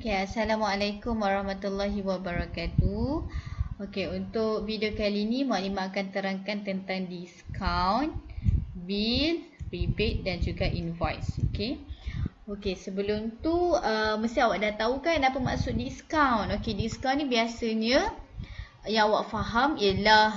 Okay, Assalamualaikum warahmatullahi wabarakatuh. Okay, untuk video kali ini Mukadimah akan terangkan tentang diskaun, bil, rebate dan juga invoice. Okay, sebelum tu mesti awak dah tahu kan apa maksud diskaun. Okay, diskaun ni biasanya yang awak faham ialah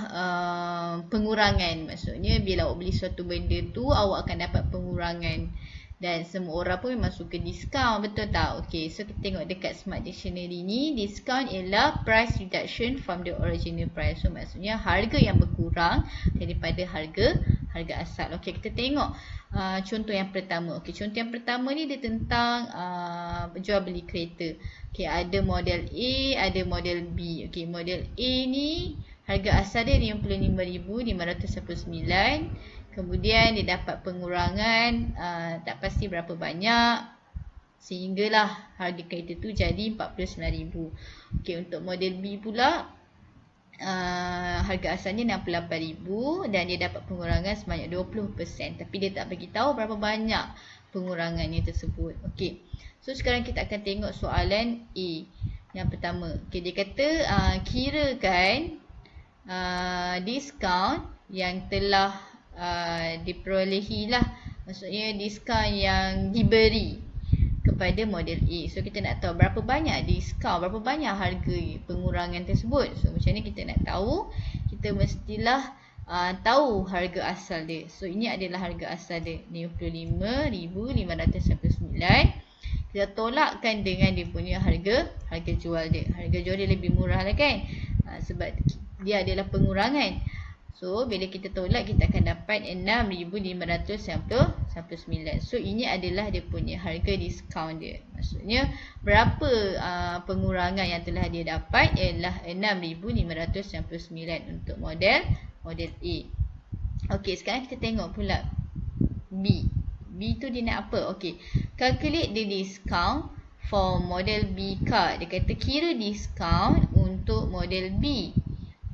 pengurangan. Maksudnya bila awak beli suatu benda tu, awak akan dapat pengurangan. Dan semua orang pun memang suka diskaun, betul tak? Okay, so kita tengok dekat Smart Dictionary ni, diskaun ialah price reduction from the original price. So maksudnya harga yang berkurang daripada harga asal. Okay, kita tengok contoh yang pertama. Okay, contoh yang pertama ni dia tentang jual beli kereta. Okay, ada model A, ada model B. Okay, model A ni harga asal dia RM55,519. Kemudian dia dapat pengurangan tak pasti berapa banyak sehinggalah harga kereta tu jadi RM49,000. Okey, untuk model B pula harga asalnya RM68,000 dan dia dapat pengurangan sebanyak 20%, tapi dia tak bagi tahu berapa banyak pengurangannya tersebut. Okey. So sekarang kita akan tengok soalan A yang pertama. Okey, dia kata kirakan diskaun yang telah diperolehi lah, maksudnya diskaun yang diberi kepada model A. So kita nak tahu berapa banyak diskaun, berapa banyak harga pengurangan tersebut. So macam ni kita nak tahu, kita mestilah tahu harga asal dia. So ini adalah harga asal dia, RM55,519. Kita tolakkan dengan dia punya harga jual dia. Harga jual dia lebih murah lah kan, sebab dia adalah pengurangan. So, bila kita tolak, kita akan dapat RM6,599. So, ini adalah dia punya harga diskaun dia. Maksudnya, berapa pengurangan yang telah dia dapat ialah RM6,599 untuk model A. Okey, sekarang kita tengok pula B. B tu dia nak apa? Okey, calculate the discount for model B car. Dia kata kira diskaun untuk model B.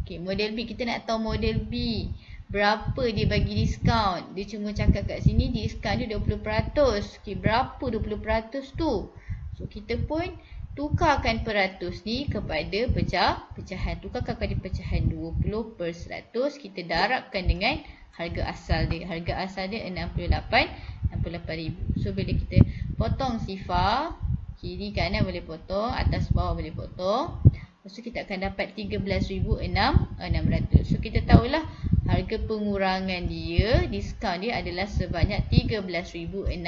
Okay, model B, kita nak tahu model B berapa dia bagi diskaun. Dia cuma cakap kat sini diskaun dia 20%. Okay, berapa 20% tu? So, kita pun tukarkan peratus ni kepada pecahan. Tukarkan kepada pecahan 20%. Kita darabkan dengan harga asal dia. Harga asal dia 68,000. So, bila kita potong sifar, kiri kanan boleh potong, atas bawah boleh potong. So, kita akan dapat 13,600. So, kita tahulah harga pengurangan dia, diskaun dia adalah sebanyak 13,600.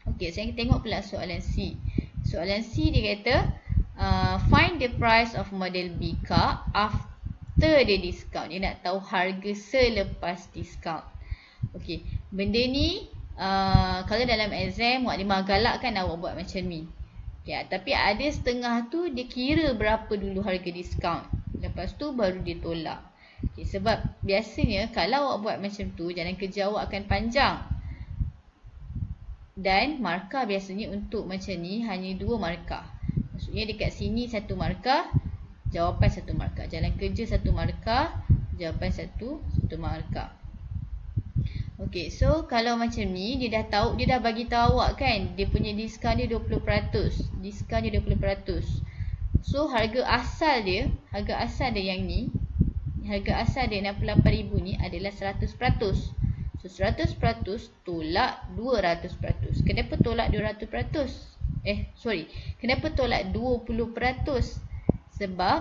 Okey, sekarang kita tengok pula soalan C. Soalan C dia kata, find the price of model B car after the discount. Dia nak tahu harga selepas diskaun. Okey, benda ni kalau dalam exam, Mukadimah galakkan awak buat macam ni. Ya, tapi ada setengah tu dia kira berapa dulu harga diskaun. Lepas tu baru dia tolak. Okay, sebab biasanya kalau awak buat macam tu, jalan kerja awak akan panjang. Dan markah biasanya untuk macam ni hanya 2 markah. Maksudnya dekat sini 1 markah, jawapan 1 markah. Jalan kerja 1 markah, jawapan 1 markah. Okey, so kalau macam ni dia dah tahu, dia dah bagi tahu awak kan, dia punya diskaun dia 20%. Diskaun dia 20%. So harga asal dia yang ni, harga asal dia 68,000 ni adalah 100%. So 100% tolak 200%. Kenapa tolak 200%? Kenapa tolak 20%? Sebab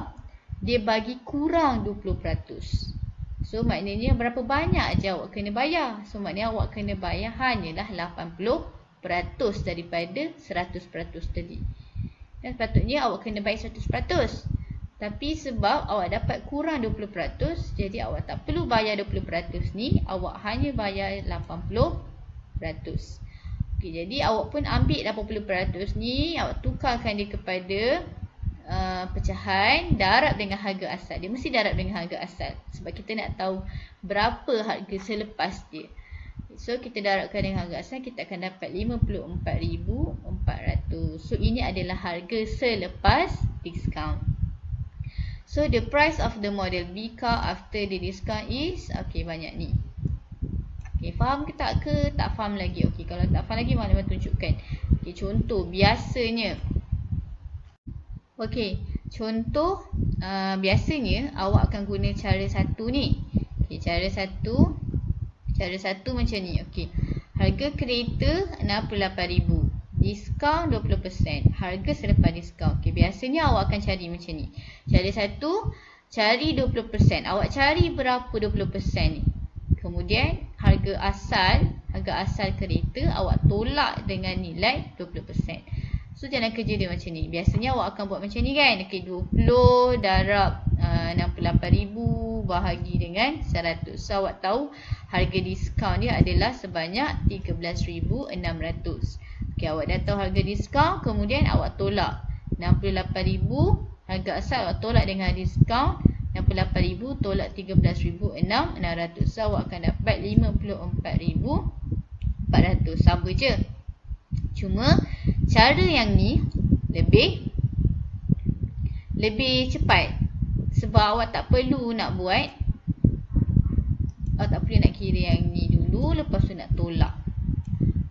dia bagi kurang 20%. So maknanya berapa banyak je awak kena bayar. So maknanya awak kena bayar hanyalah 80% daripada 100% tadi. Dan sepatutnya awak kena bayar 100%. Tapi sebab awak dapat kurang 20%, jadi awak tak perlu bayar 20% ni, awak hanya bayar 80%. Okey, jadi awak pun ambil 80% ni, awak tukarkan dia kepada pecahan, darab dengan harga asal. Dia mesti darab dengan harga asal sebab kita nak tahu berapa harga selepas dia. So kita darabkan dengan harga asal, kita akan dapat 54,400. So ini adalah harga selepas diskaun. So the price of the model B car after the discount is, okay, banyak ni. Okay, faham ke tak faham lagi? Okay, kalau tak faham lagi maknanya tunjukkan. Okay, contoh biasanya. Okay, contoh biasanya awak akan guna cara satu ni. Okay, cara satu macam ni. Okay, harga kereta RM68,000, diskaun 20%, harga selepas diskaun. Okay, biasanya awak akan cari macam ni. Cara satu, cari 20%. Awak cari berapa 20% ni? Kemudian harga asal kereta awak tolak dengan nilai 20%. So jalan kerja dia macam ni. Biasanya awak akan buat macam ni kan. Okay, 20 darab 68,000 bahagi dengan 100. So awak tahu harga diskaun dia adalah sebanyak 13,600. Okay, awak dah tahu harga diskaun. Kemudian awak tolak 68,000 harga asal, awak tolak dengan diskaun 68,000 tolak 13,600. So awak akan dapat 54,400. Sama je. Cuma cara yang ni lebih cepat. Sebab awak tak perlu nak buat, awak tak perlu nak kira yang ni dulu, lepas tu nak tolak.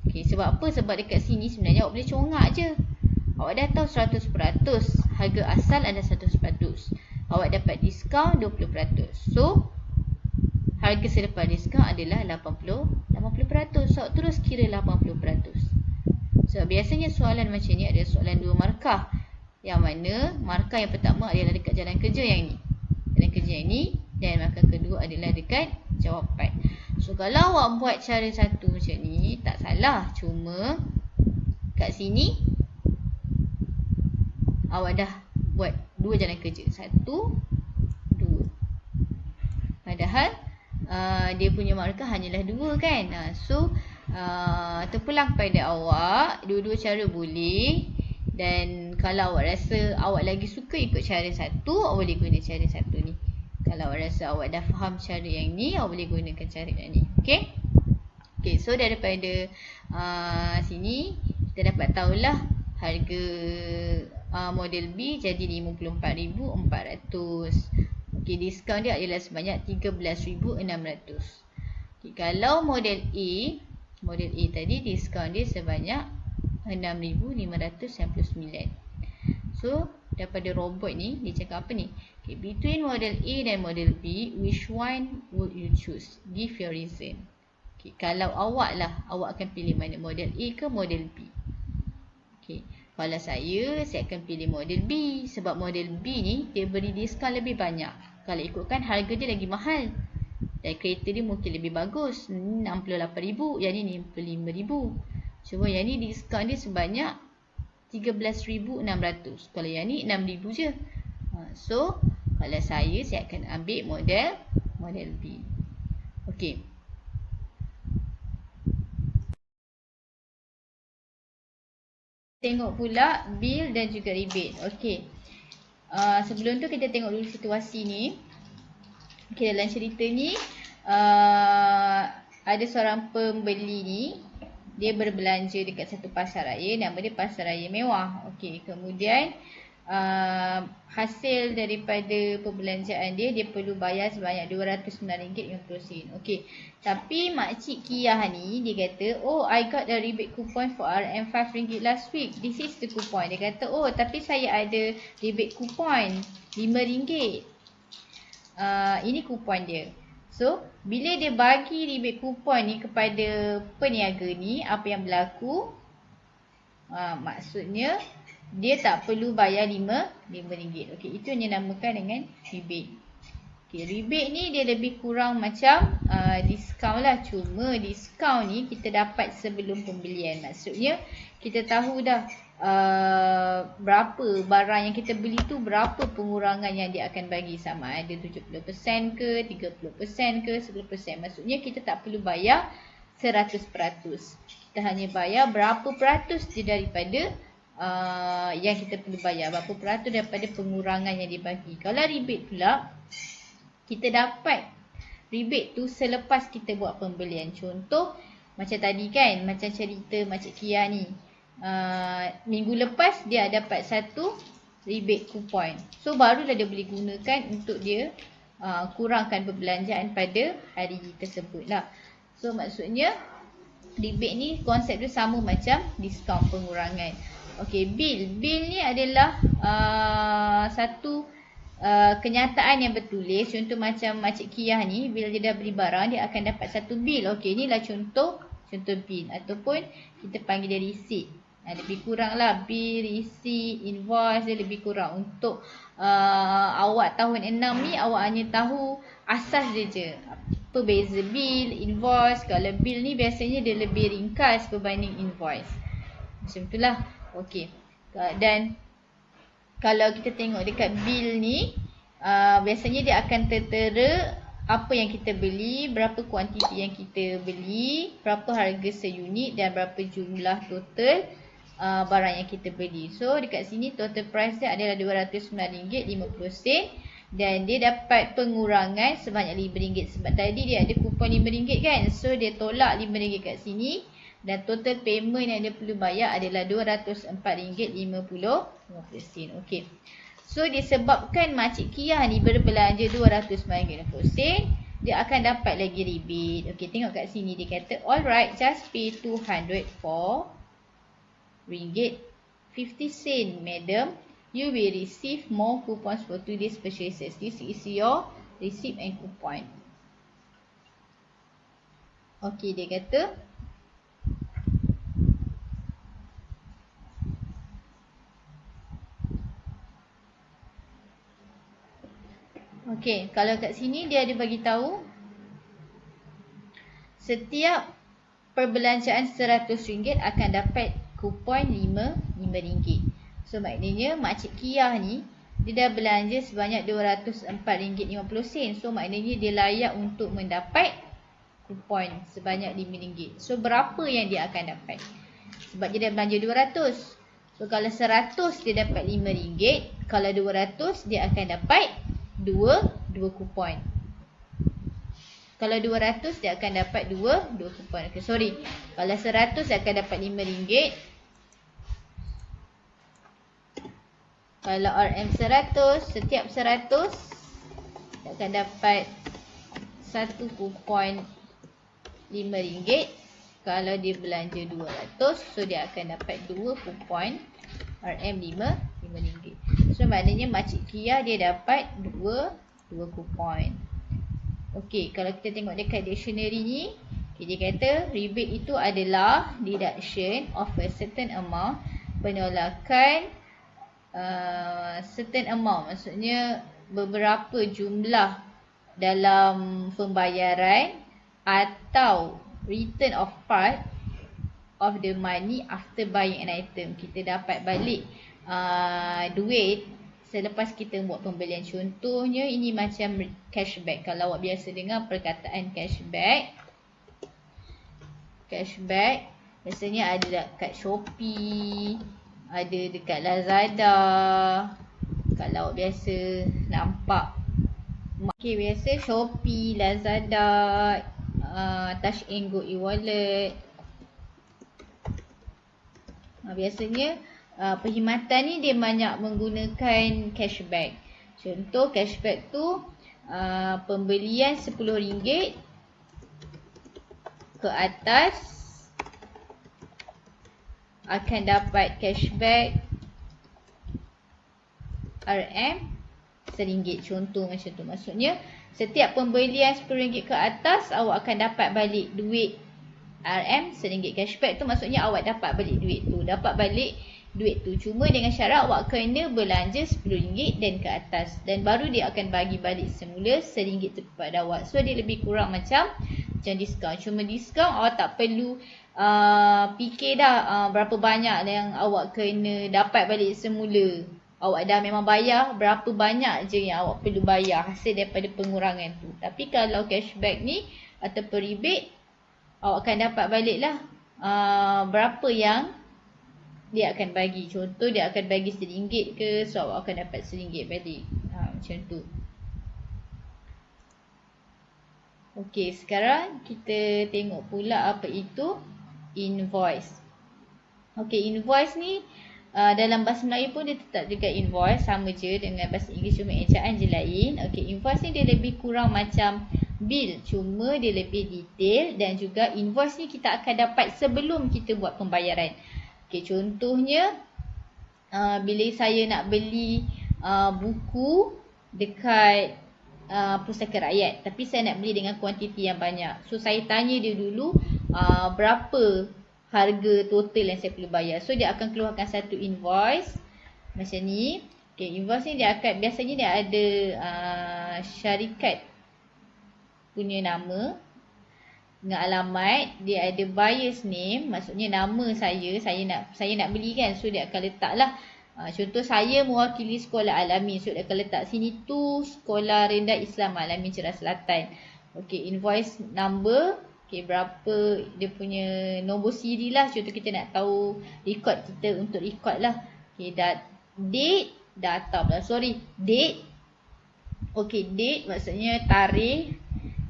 Okay, sebab apa? Sebab dekat sini sebenarnya awak boleh congak je. Awak dah tahu 100%. Harga asal ada 100%. Awak dapat diskaun 20%. So harga selepas diskaun adalah 80%. So awak terus kira 80%. So biasanya soalan macam ni ada soalan 2 markah. Yang mana markah yang pertama adalah dekat jalan kerja yang ni. Jalan kerja yang ni. Dan markah kedua adalah dekat jawapan. So kalau awak buat cara satu macam ni, tak salah. Cuma kat sini awak dah buat 2 jalan kerja. 1, 2. Padahal dia punya markah hanyalah 2 kan. So terpulang pada awak. Dua-dua cara boleh. Dan kalau awak rasa awak lagi suka ikut cara satu, awak boleh guna cara satu ni. Kalau awak rasa awak dah faham cara yang ni, awak boleh gunakan cara yang ni. Okay? Okay, so daripada sini kita dapat tahulah harga model B jadi 54,400. Okay, diskaun dia adalah sebanyak 13,600. Okay, kalau model A tadi diskaun dia sebanyak 6,599. So daripada robot ni dia cakap apa ni? Okay, between model A dan model B, which one would you choose? Give your reason. Okay, kalau awak lah, awak akan pilih mana? Model A ke model B? Okay, kalau saya akan pilih model B. Sebab model B ni dia beri diskaun lebih banyak. Kalau ikutkan harga dia lagi mahal. Dan kereta dia mungkin lebih bagus. 68,000, yang ni 55,000. Cuma yang ni diskaun dia sebanyak 13,600. Kalau yang ni 6,000 je. So kalau saya akan ambil model B. Okey. Tengok pula bil dan juga rebate. Okey. Sebelum tu kita tengok dulu situasi ni. Okey, dalam cerita ni ada seorang pembeli ni, dia berbelanja dekat satu pasar raya, nama dia pasar raya mewah. Okey, kemudian hasil daripada perbelanjaan dia perlu bayar sebanyak RM209.50. Okey, tapi makcik Kia ni dia kata, "Oh, I got a rebate coupon for RM5 last week. This is the coupon." Dia kata, "Oh, tapi saya ada rebate coupon RM5. Ini kupon dia." So bila dia bagi rebate kupon ni kepada peniaga ni, apa yang berlaku? Maksudnya dia tak perlu bayar RM5. Okey, itu yang dinamakan dengan rebate. Okey, rebate ni dia lebih kurang macam diskaun lah. Cuma diskaun ni kita dapat sebelum pembelian. Maksudnya kita tahu dah berapa barang yang kita beli tu, berapa pengurangan yang dia akan bagi, sama ada 70% ke, 30% ke, 10%. Maksudnya kita tak perlu bayar 100%. Kita hanya bayar berapa peratus je daripada yang kita perlu bayar, berapa peratus daripada pengurangan yang dibagi. Kalau rebate pula, kita dapat rebate tu selepas kita buat pembelian. Contoh macam tadi kan, macam cerita Makcik Kia ni, minggu lepas dia dapat satu rebate coupon. So barulah dia boleh gunakan untuk dia kurangkan perbelanjaan pada hari tersebut lah. So maksudnya rebate ni konsep dia sama macam diskaun pengurangan. Okey, bil ni adalah satu kenyataan yang bertulis. Contoh macam Makcik Kia ni, bila dia dah beli barang, dia akan dapat satu bil. Okey, inilah contoh bil ataupun kita panggil dia receipt. Lebih kurang lah bil, receipt, invoice dia lebih kurang. Untuk awak tahun 6 ni, awak hanya tahu asas dia je. Apa beza bil, invoice. Kalau bil ni biasanya dia lebih ringkas berbanding invoice. Macam itulah. Okey. Dan kalau kita tengok dekat bil ni, biasanya dia akan tertera apa yang kita beli, berapa kuantiti yang kita beli, berapa harga seunit dan berapa jumlah total barang yang kita beli. So dekat sini total price dia adalah RM209.50 dan dia dapat pengurangan sebanyak RM5 sebab tadi dia ada kupon RM5 kan. So dia tolak RM5 kat sini dan total payment yang dia perlu bayar adalah RM204.50. Okey. So disebabkan Makcik Kia ni berbelanja RM200.50, dia akan dapat lagi rebate. Okey, tengok kat sini dia kata, alright, just pay RM200 for RM50, madam. You will receive more coupons for today's purchases. This is your receipt and coupon. Okey, dia kata okey, kalau kat sini dia ada bagi tahu setiap perbelanjaan RM100 akan dapat kupon RM5. So maknanya Makcik Kia ni dia dah belanja sebanyak RM204.50. So maknanya dia layak untuk mendapat kupon sebanyak RM5. So berapa yang dia akan dapat? Sebab dia dah belanja 200. So kalau 100 dia dapat RM5. Kalau 200 dia akan dapat dua kupon. Kalau 200 dia akan dapat dua kupon. Okay, sorry. Kalau 100 dia akan dapat RM5. Kalau RM100, setiap 100 dia akan dapat satu kupon RM5. Kalau dia belanja 200, so dia akan dapat dua kupon RM5. So maknanya Makcik Kia dia dapat dua kupon. Okey, kalau kita tengok dekat dictionary ni, dia kata rebate itu adalah deduction of a certain amount, penolakan certain amount, maksudnya beberapa jumlah dalam pembayaran atau return of part of the money after buying an item. Kita dapat balik duit selepas kita buat pembelian. Contohnya ini macam cashback. Kalau awak biasa dengar perkataan cashback biasanya ada dekat Shopee, ada dekat Lazada. Kalau awak biasa nampak, okay, biasa Shopee, Lazada, Touch and Go e-wallet, biasanya perkhidmatan ni dia banyak menggunakan cashback. Contoh cashback tu pembelian RM10 ke atas akan dapat cashback RM1. Contoh macam tu. Maksudnya setiap pembelian RM10 ke atas awak akan dapat balik duit RM1. Cashback tu maksudnya awak dapat balik duit tu. Cuma dengan syarat awak kena belanja RM10 dan ke atas. Dan baru dia akan bagi balik semula RM1 tu kepada awak. So dia lebih kurang macam diskaun. Cuma diskaun awak tak perlu fikir dah berapa banyak yang awak kena dapat balik semula. Awak dah memang bayar berapa banyak je yang awak perlu bayar hasil daripada pengurangan tu. Tapi kalau cashback ni atau rebate, awak akan dapat balik lah berapa yang dia akan bagi. Contoh dia akan bagi RM1 ke, so awak akan dapat RM1 balik. Macam tu. Okey, sekarang kita tengok pula apa itu invoice. Okey, invoice ni dalam bahasa Melayu pun dia tetap juga invoice, sama je dengan bahasa Inggeris, cuma ejaan je lain. Okey, invoice ni dia lebih kurang macam bil, cuma dia lebih detail dan juga invoice ni kita akan dapat sebelum kita buat pembayaran. Okey, contohnya bila saya nak beli buku dekat Pustaka Rakyat, tapi saya nak beli dengan kuantiti yang banyak. So saya tanya dia dulu berapa harga total yang saya perlu bayar. So dia akan keluarkan satu invoice macam ni. Okay, invoice ni dia akan, biasanya dia ada syarikat punya nama dengan alamat, dia ada buyer's name, maksudnya nama saya nak beli kan, so dia akan letak lah contoh saya mewakili Sekolah Al-Amin, so dia akan letak sini tu Sekolah Rendah Islam Al-Amin Ceras Selatan. Okey, invoice number, okey, berapa dia punya nombor siri lah, contoh kita nak tahu rekod kita untuk rekod lah. Okey, date, date. Okey, date maksudnya tarikh,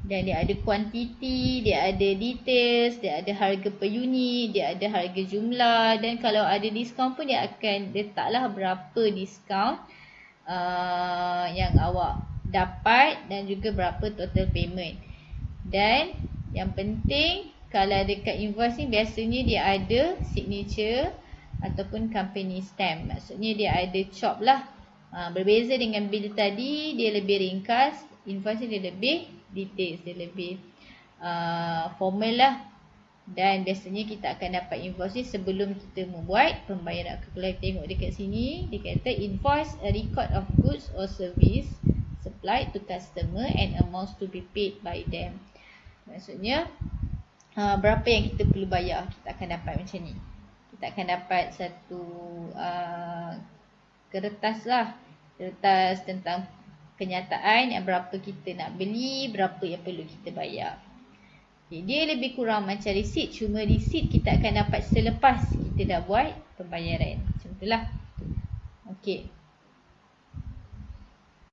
dan dia ada kuantiti, dia ada details, dia ada harga per unit, dia ada harga jumlah, dan kalau ada diskaun pun dia akan letaklah berapa diskaun yang awak dapat dan juga berapa total payment. Dan yang penting kalau dekat invoice ni biasanya dia ada signature ataupun company stamp, maksudnya dia ada chop lah. Berbeza dengan bil tadi, dia lebih ringkas, invoice ni dia lebih details, dia lebih formal lah. Dan biasanya kita akan dapat invoice ni sebelum kita membuat pembayaran. Kalau tengok dekat sini, dia kata invoice a record of goods or service supplied to customer and amounts to be paid by them. Maksudnya berapa yang kita perlu bayar, kita akan dapat macam ni. Kita akan dapat satu kertas lah, kertas tentang kenyataan yang berapa kita nak beli, berapa yang perlu kita bayar. Okay, dia lebih kurang macam receipt, cuma receipt kita akan dapat selepas kita dah buat pembayaran. Macam itulah. Okey.